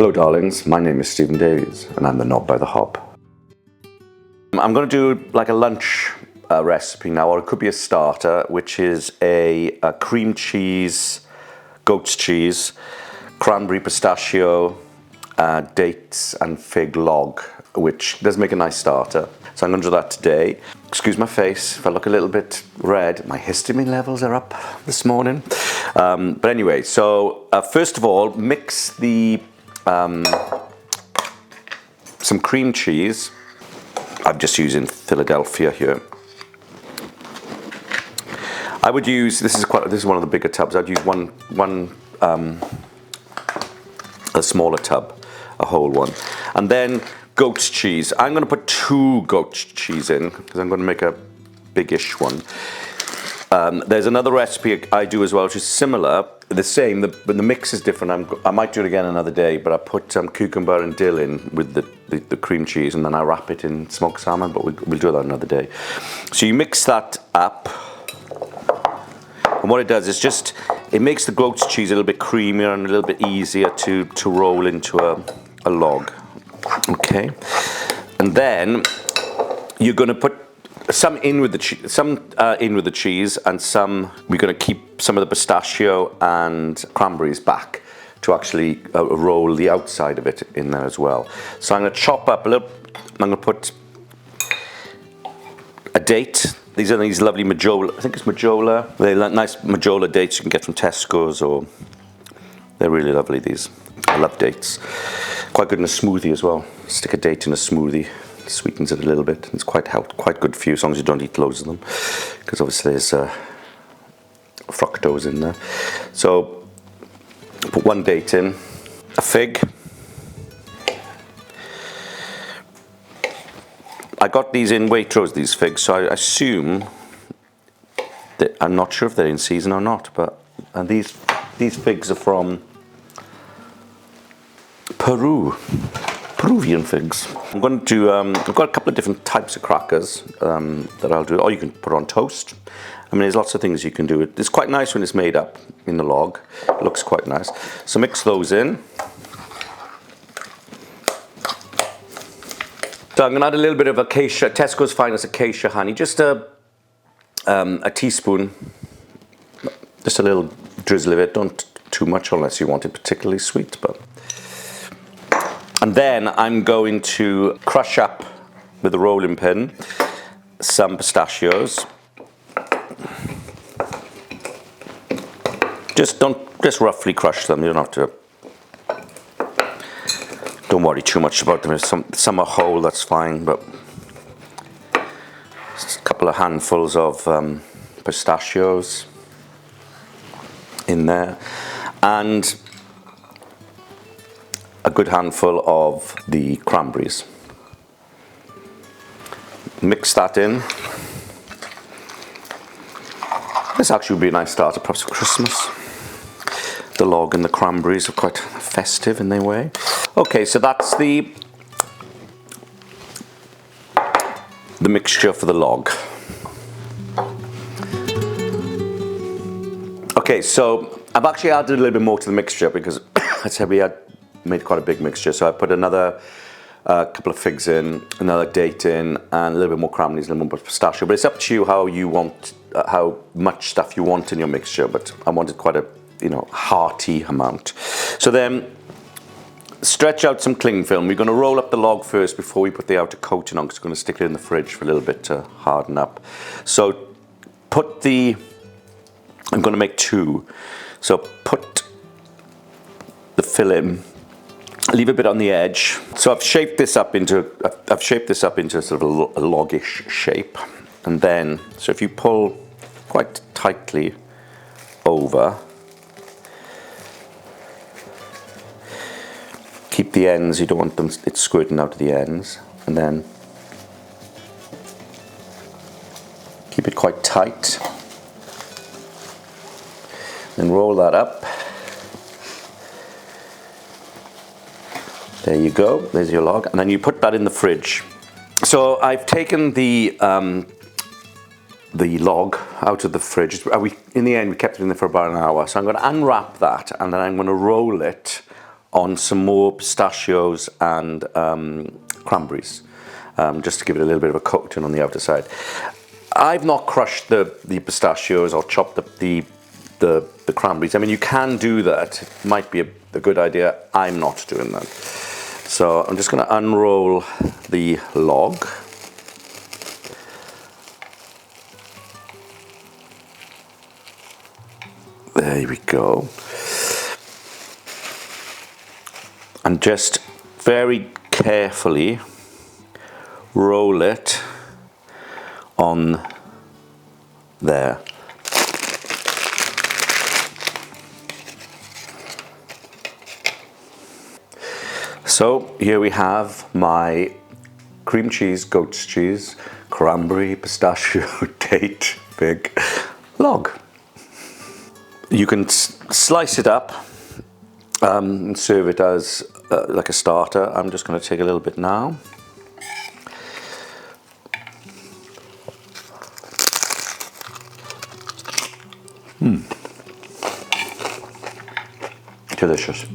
Hello darlings, my name is Stephen Davies and I'm the knob by the hob. I'm going to do like a lunch recipe now, or it could be a starter, which is a cream cheese, goat's cheese, cranberry pistachio, dates and fig log, which does make a nice starter. So I'm going to do that today. Excuse my face if I look a little bit red. My histamine levels are up this morning. But anyway, so first of all, mix the some cream cheese. I'm just using Philadelphia here. I would use, this is one of the bigger tubs. I'd use a smaller tub, a whole one, and then goat's cheese. I'm going to put 2 goat's cheese in because I'm going to make a biggish one. There's another recipe I do as well, which is similar, the same, but the mix is different. I might do it again another day, but I put cucumber and dill in with the cream cheese, and then I wrap it in smoked salmon, but we'll do that another day. So you mix that up, and what it does is it makes the goat's cheese a little bit creamier and a little bit easier to roll into a log. Okay, and then you're going to put some in with the cheese, and some we're going to keep some of the pistachio and cranberries back to actually roll the outside of it in there as well. So I'm going to chop up a little. I'm going to put a date. These are these lovely Majola. I think it's Majola. They're nice Majola dates you can get from Tesco's, or they're really lovely. These, I love dates. Quite good in a smoothie as well. Stick a date in a smoothie. Sweetens it a little bit. It's quite good for you as long as you don't eat loads of them, because obviously there's fructose in there. So put 1 date in, a fig. I got these in Waitrose, these figs, so I assume that, I'm not sure if they're in season or not, but and these figs are from Peru. Peruvian figs. I'm going to do, I've got a couple of different types of crackers that I'll do, or you can put on toast. I mean, there's lots of things you can do. It's quite nice when it's made up in the log. It looks quite nice. So mix those in. So I'm going to add a little bit of acacia, Tesco's Finest Acacia honey, just a teaspoon, just a little drizzle of it. Don't too much unless you want it particularly sweet, but. And then I'm going to crush up with a rolling pin some pistachios. Just roughly crush them. You don't have to. Don't worry too much about them. If some are whole, that's fine. But just a couple of handfuls of pistachios in there, and a good handful of the cranberries. Mix that in. This actually would be a nice starter, perhaps for Christmas. The log and the cranberries are quite festive in their way. Okay, so that's the mixture for the log. Okay, so I've actually added a little bit more to the mixture because I said we had made quite a big mixture, so I put another couple of figs in, another date in, and a little bit more cranberries, a little more pistachio. But it's up to you how you want, how much stuff you want in your mixture. But I wanted quite a, hearty amount. So then, stretch out some cling film. We're going to roll up the log first before we put the outer coating on, because we're going to stick it in the fridge for a little bit to harden up. So I'm going to make 2. So put the film. Leave a bit on the edge. So I've shaped this up into sort of a loggish shape, and then so if you pull quite tightly over, keep the ends. You don't want them it's squirting out of the ends, and then keep it quite tight. Then roll that up. There you go, there's your log, and then you put that in the fridge. So I've taken the log out of the fridge. In the end, we kept it in there for about an hour. So I'm going to unwrap that, and then I'm going to roll it on some more pistachios and cranberries, just to give it a little bit of a coating on the outer side. I've not crushed the pistachios or chopped the cranberries. I mean, you can do that. It might be a good idea. I'm not doing that. So I'm just going to unroll the log. There we go. And just very carefully roll it on there. So here we have my cream cheese, goat's cheese, cranberry, pistachio, date, fig log. You can slice it up and serve it as like a starter. I'm just going to take a little bit now. Delicious.